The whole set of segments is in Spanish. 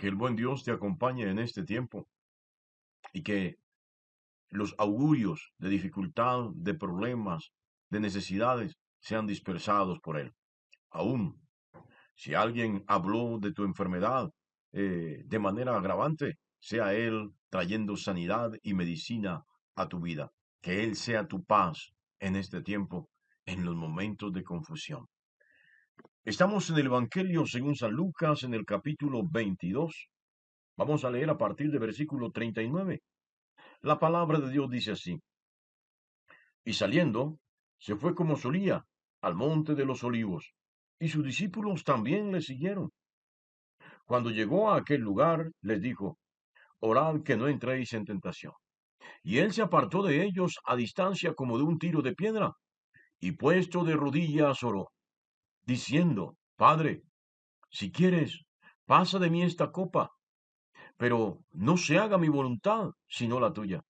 Que el buen Dios te acompañe en este tiempo y que los augurios de dificultad, de problemas, de necesidades sean dispersados por Él. Aún si alguien habló de tu enfermedad de manera agravante, sea Él trayendo sanidad y medicina a tu vida. Que Él sea tu paz en este tiempo, en los momentos de confusión. Estamos en el Evangelio según San Lucas, en el capítulo 22. Vamos a leer a partir del versículo 39. La palabra de Dios dice así: Y saliendo, se fue como solía, al monte de los olivos, y sus discípulos también le siguieron. Cuando llegó a aquel lugar, les dijo: Orad que no entréis en tentación. Y él se apartó de ellos a distancia como de un tiro de piedra, y puesto de rodillas oró, diciendo: Padre, si quieres, pasa de mí esta copa, pero no se haga mi voluntad, sino la tuya.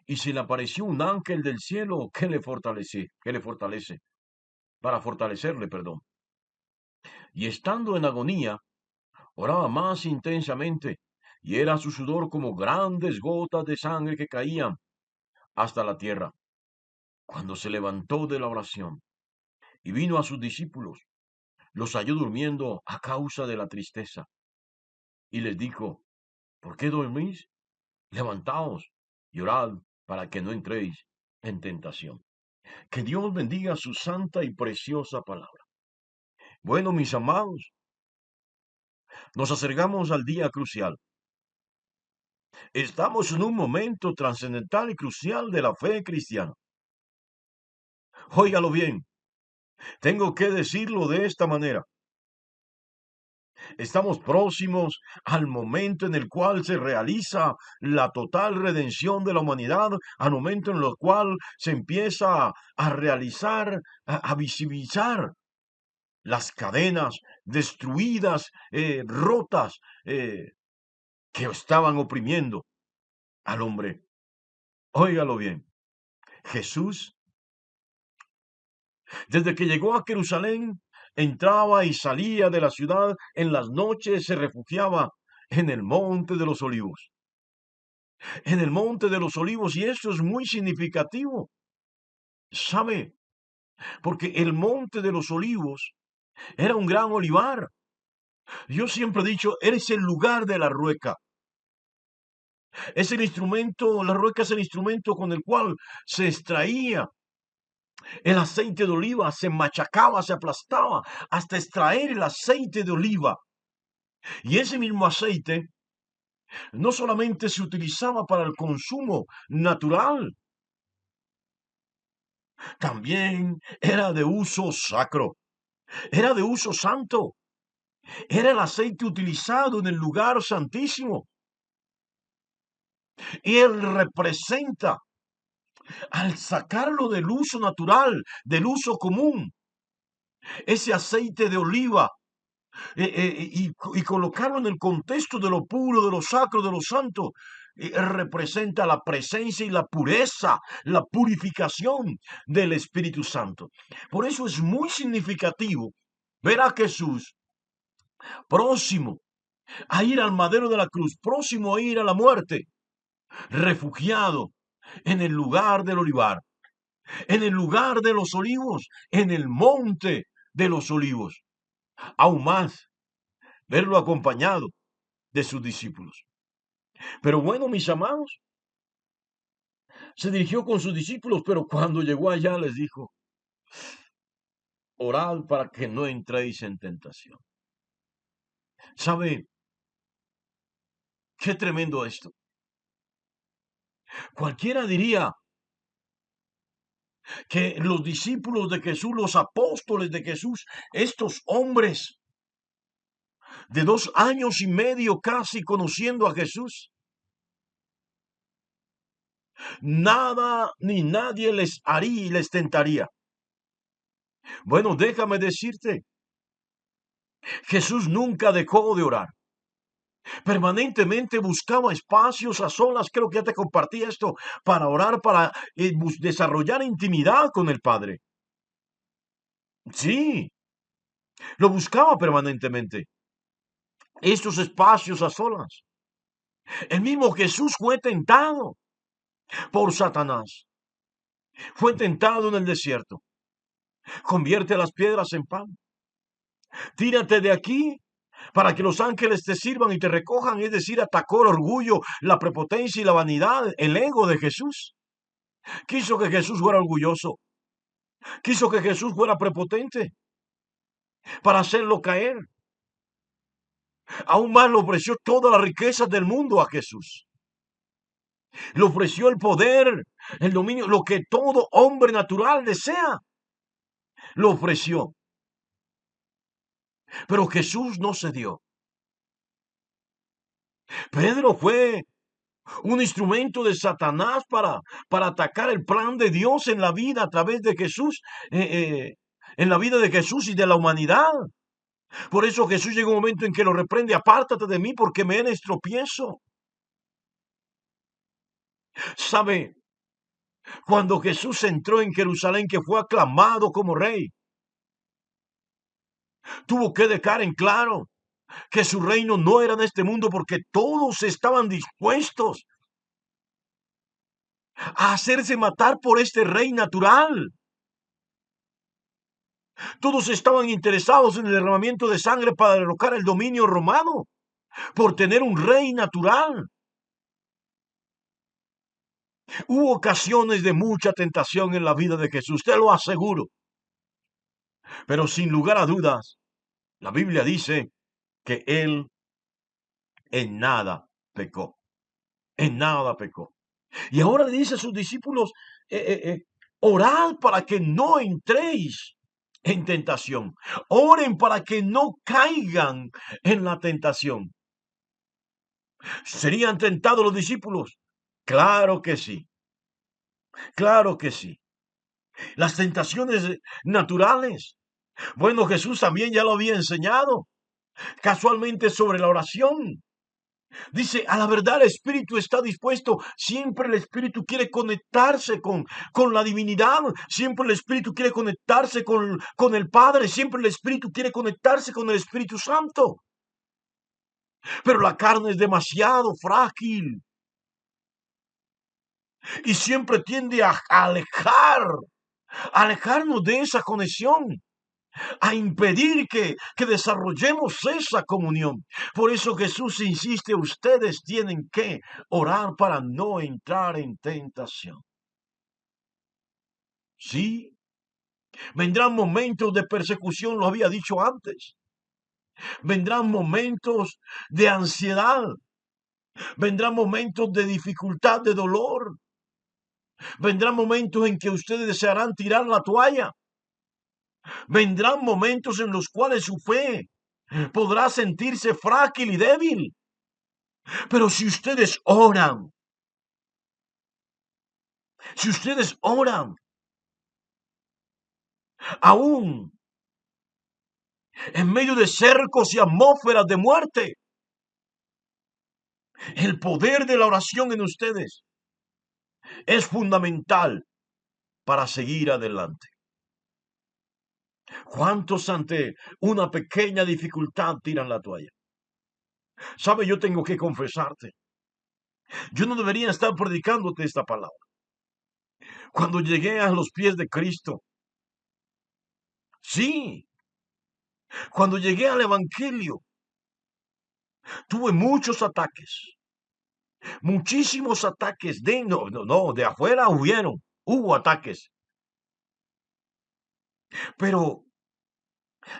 Y se le apareció un ángel del cielo que le fortalece, para fortalecerle, perdón. Y estando en agonía, oraba más intensamente, y era su sudor como grandes gotas de sangre que caían hasta la tierra. Cuando se levantó de la oración y vino a sus discípulos, los halló durmiendo a causa de la tristeza, y les dijo: ¿Por qué dormís? Levantaos y orad para que no entréis en tentación. Que Dios bendiga su santa y preciosa palabra. Bueno, mis amados, nos acercamos al día crucial. Estamos en un momento trascendental y crucial de la fe cristiana. Óigalo bien, tengo que decirlo de esta manera. Estamos próximos al momento en el cual se realiza la total redención de la humanidad, al momento en el cual se empieza a realizar, a visibilizar las cadenas destruidas, rotas, que estaban oprimiendo al hombre. Óigalo bien, Jesús, desde que llegó a Jerusalén, entraba y salía de la ciudad, en las noches se refugiaba en el monte de los olivos. En el monte de los olivos, y esto es muy significativo, ¿sabe? Porque el monte de los olivos era un gran olivar. Yo siempre he dicho, eres el lugar de la rueca. Es el instrumento, la rueca es el instrumento con el cual se extraía el aceite de oliva, se machacaba, se aplastaba hasta extraer el aceite de oliva. Y ese mismo aceite no solamente se utilizaba para el consumo natural, también era de uso sacro, era de uso santo, era el aceite utilizado en el lugar santísimo. Y él representa, al sacarlo del uso natural, del uso común, ese aceite de oliva, y colocarlo en el contexto de lo puro, de lo sacro, de lo santo, representa la presencia y la pureza, la purificación del Espíritu Santo. Por eso es muy significativo ver a Jesús próximo a ir al madero de la cruz, próximo a ir a la muerte, refugiado en el lugar del olivar, en el lugar de los olivos, en el monte de los olivos. Aún más, verlo acompañado de sus discípulos. Pero bueno, mis amados, se dirigió con sus discípulos, pero cuando llegó allá les dijo: Orad para que no entréis en tentación. ¿Sabe qué tremendo esto? Cualquiera diría que los discípulos de Jesús, los apóstoles de Jesús, estos hombres de 2 años y medio casi conociendo a Jesús, nada ni nadie les haría y les tentaría. Bueno, déjame decirte, Jesús nunca dejó de orar. Permanentemente buscaba espacios a solas, creo que ya te compartí esto, para orar, para desarrollar intimidad con el Padre. Sí, lo buscaba permanentemente. estos espacios a solas. El mismo Jesús fue tentado por Satanás. Fue tentado en el desierto. Convierte las piedras en pan. Tírate de aquí para que los ángeles te sirvan y te recojan. Es decir, atacó el orgullo, la prepotencia y la vanidad, el ego de Jesús. Quiso que Jesús fuera orgulloso. Quiso que Jesús fuera prepotente para hacerlo caer. Aún más le ofreció todas las riquezas del mundo a Jesús. Le ofreció el poder, el dominio, lo que todo hombre natural desea. Lo ofreció. Pero Jesús no cedió. Pedro fue un instrumento de Satanás para atacar el plan de Dios en la vida a través de Jesús, en la vida de Jesús y de la humanidad. Por eso Jesús llega un momento en que lo reprende: apártate de mí porque me eres tropiezo. ¿Sabe? Cuando Jesús entró en Jerusalén, que fue aclamado como rey, tuvo que dejar en claro que su reino no era de este mundo, porque todos estaban dispuestos a hacerse matar por este rey natural. Todos estaban interesados en el derramamiento de sangre para derrocar el dominio romano, por tener un rey natural. Hubo ocasiones de mucha tentación en la vida de Jesús, te lo aseguro. Pero sin lugar a dudas, la Biblia dice que él en nada pecó. En nada pecó. Y ahora le dice a sus discípulos: orad para que no entréis en tentación. Oren para que no caigan en la tentación. ¿Serían tentados los discípulos? Claro que sí. Claro que sí. Las tentaciones naturales. Bueno, Jesús también ya lo había enseñado casualmente sobre la oración. Dice: a la verdad el espíritu está dispuesto. Siempre el espíritu quiere conectarse con la divinidad. Siempre el espíritu quiere conectarse con el Padre. Siempre el espíritu quiere conectarse con el Espíritu Santo. Pero la carne es demasiado frágil y siempre tiende a alejarnos de esa conexión, a impedir que desarrollemos esa comunión. Por eso Jesús insiste: ustedes tienen que orar para no entrar en tentación. Sí, vendrán momentos de persecución, lo había dicho antes. Vendrán momentos de ansiedad. Vendrán momentos de dificultad, de dolor. Vendrán momentos en que ustedes desearán tirar la toalla. Vendrán momentos en los cuales su fe podrá sentirse frágil y débil. Pero si ustedes oran, aún en medio de cercos y atmósferas de muerte, el poder de la oración en ustedes es fundamental para seguir adelante. ¿Cuántos ante una pequeña dificultad tiran la toalla? Sabe, yo tengo que confesarte, yo no debería estar predicándote esta palabra. Cuando llegué a los pies de Cristo, sí, cuando llegué al Evangelio, tuve muchos ataques, muchísimos ataques. De afuera hubo ataques. Pero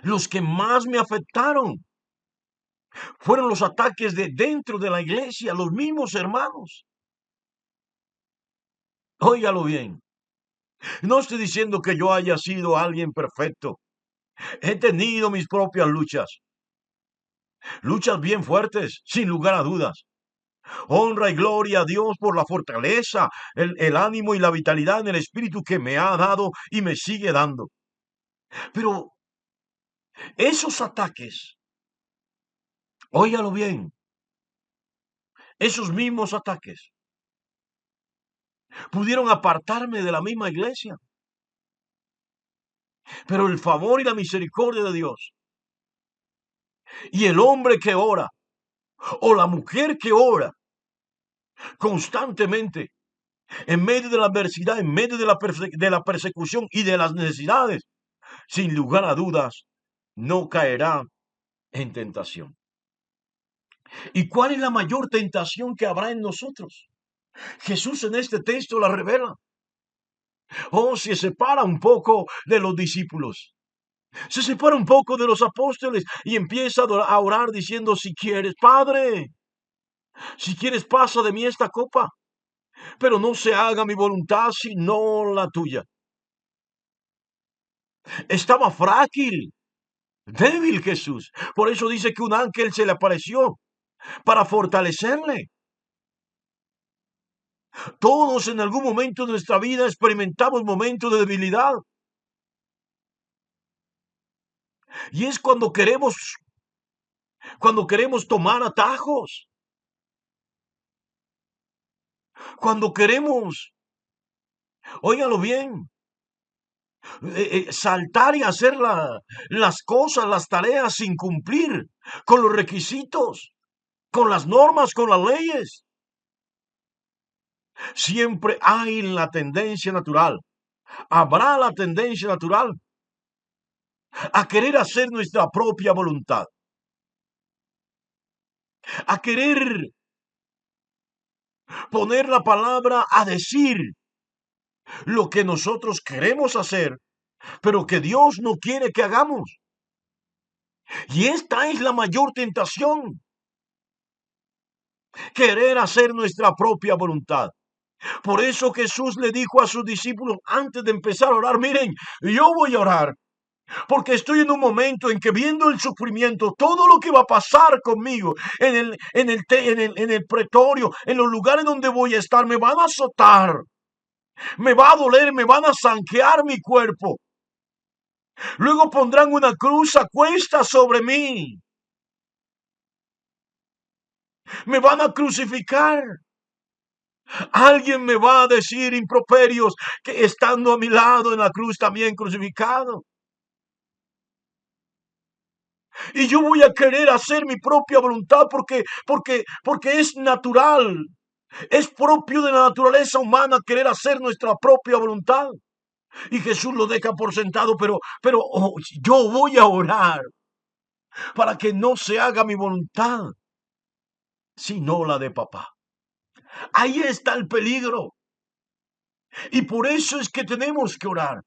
los que más me afectaron fueron los ataques de dentro de la iglesia, los mismos hermanos. Óigalo bien. No estoy diciendo que yo haya sido alguien perfecto. He tenido mis propias luchas bien fuertes, sin lugar a dudas. Honra y gloria a Dios por la fortaleza, el ánimo y la vitalidad en el espíritu que me ha dado y me sigue dando. Pero esos ataques, óigalo bien, esos mismos ataques pudieron apartarme de la misma iglesia. Pero el favor y la misericordia de Dios Y el hombre que ora o la mujer que ora constantemente en medio de la adversidad, en medio de la persecución y de las necesidades, sin lugar a dudas, no caerá en tentación. ¿Y cuál es la mayor tentación que habrá en nosotros? Jesús en este texto la revela. Oh, se separa un poco de los discípulos. Se separa un poco de los apóstoles y empieza a orar diciendo, si quieres, Padre, si quieres, pasa de mí esta copa, pero no se haga mi voluntad sino la tuya. Estaba frágil, débil Jesús. Por eso dice que un ángel se le apareció para fortalecerle. Todos en algún momento de nuestra vida experimentamos momentos de debilidad. Y es cuando queremos tomar atajos, cuando queremos, óigalo bien, saltar y hacer las cosas, las tareas sin cumplir con los requisitos, con las normas, con las leyes. Siempre hay la tendencia natural, habrá la tendencia natural a querer hacer nuestra propia voluntad, a querer poner la palabra a decir lo que nosotros queremos hacer, pero que Dios no quiere que hagamos. Y esta es la mayor tentación, querer hacer nuestra propia voluntad. Por eso Jesús le dijo a sus discípulos antes de empezar a orar, miren, yo voy a orar, porque estoy en un momento en que viendo el sufrimiento, todo lo que va a pasar conmigo en el pretorio, en los lugares donde voy a estar, me van a azotar, me va a doler, me van a zanjear mi cuerpo. Luego pondrán una cruz a cuestas sobre mí. Me van a crucificar. Alguien me va a decir improperios que estando a mi lado en la cruz también crucificado. Y yo voy a querer hacer mi propia voluntad porque es natural. Es propio de la naturaleza humana querer hacer nuestra propia voluntad. Y Jesús lo deja por sentado, pero yo voy a orar para que no se haga mi voluntad, sino la de papá. Ahí está el peligro. Y por eso es que tenemos que orar.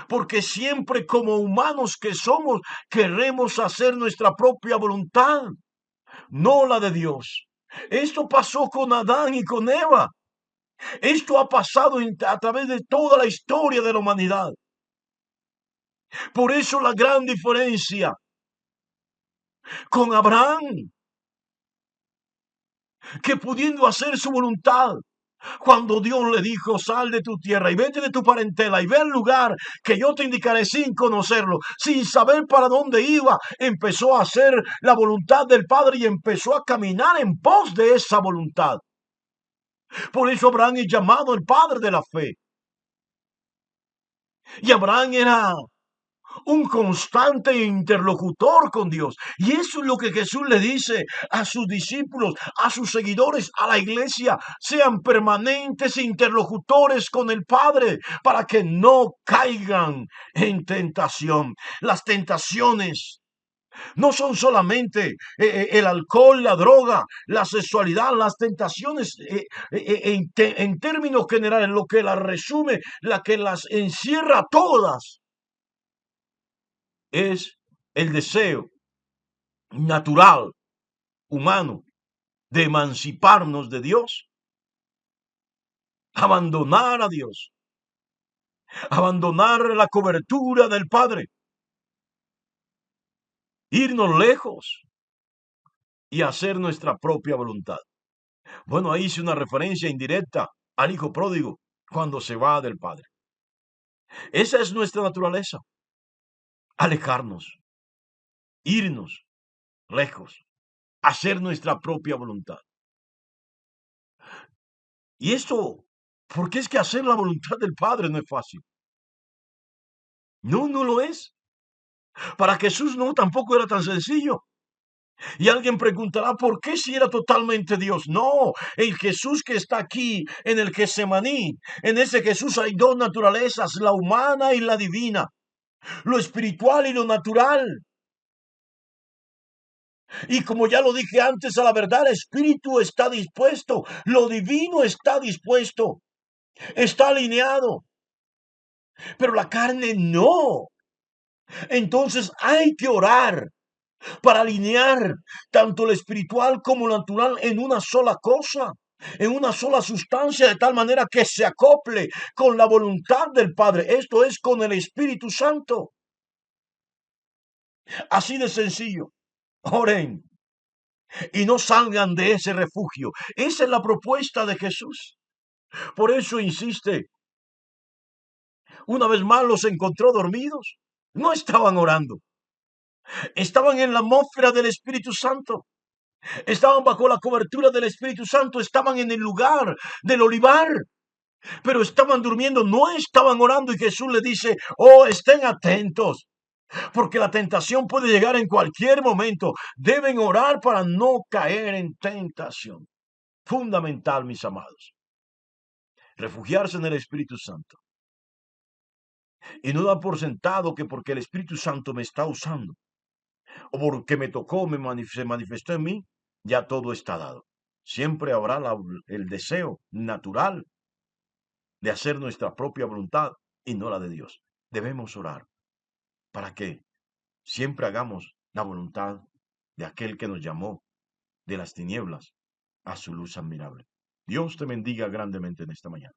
Porque siempre como humanos que somos, queremos hacer nuestra propia voluntad, no la de Dios. Esto pasó con Adán y con Eva. Esto ha pasado a través de toda la historia de la humanidad. Por eso la gran diferencia con Abraham, que pudiendo hacer su voluntad, cuando Dios le dijo, sal de tu tierra y vete de tu parentela y ve al lugar que yo te indicaré sin conocerlo, sin saber para dónde iba, empezó a hacer la voluntad del Padre y empezó a caminar en pos de esa voluntad. Por eso Abraham es llamado el padre de la fe. Y Abraham era un constante interlocutor con Dios. Y eso es lo que Jesús le dice a sus discípulos, a sus seguidores, a la iglesia. Sean permanentes interlocutores con el Padre para que no caigan en tentación. Las tentaciones no son solamente el alcohol, la droga, la sexualidad, las tentaciones en términos generales, lo que las resume, la que las encierra todas, es el deseo natural, humano, de emanciparnos de Dios, abandonar a Dios, abandonar la cobertura del Padre, irnos lejos y hacer nuestra propia voluntad. Bueno, ahí hice una referencia indirecta al hijo pródigo cuando se va del Padre. Esa es nuestra naturaleza, alejarnos, irnos lejos, hacer nuestra propia voluntad. Y esto, porque es que hacer la voluntad del Padre no es fácil. No, no lo es. Para Jesús no, tampoco era tan sencillo. Y alguien preguntará, ¿por qué si era totalmente Dios? No, el Jesús que está aquí en el Getsemaní, en ese Jesús hay dos naturalezas, la humana y la divina, lo espiritual y lo natural. Y como ya lo dije antes, a la verdad, el espíritu está dispuesto, lo divino está dispuesto, está alineado, pero la carne no. Entonces hay que orar para alinear tanto lo espiritual como lo natural en una sola cosa, en una sola sustancia, de tal manera que se acople con la voluntad del Padre. Esto es con el Espíritu Santo. Así de sencillo. Oren y no salgan de ese refugio. Esa es la propuesta de Jesús. Por eso insiste. Una vez más los encontró dormidos. No estaban orando. Estaban en la atmósfera del Espíritu Santo. Estaban bajo la cobertura del Espíritu Santo. Estaban en el lugar del olivar. Pero estaban durmiendo. No estaban orando. Y Jesús le dice, oh, estén atentos. Porque la tentación puede llegar en cualquier momento. Deben orar para no caer en tentación. Fundamental, mis amados. Refugiarse en el Espíritu Santo. Y no da por sentado que porque el Espíritu Santo me está usando o porque me tocó, se manifestó en mí, ya todo está dado. Siempre habrá el deseo natural de hacer nuestra propia voluntad y no la de Dios. Debemos orar para que siempre hagamos la voluntad de aquel que nos llamó de las tinieblas a su luz admirable. Dios te bendiga grandemente en esta mañana.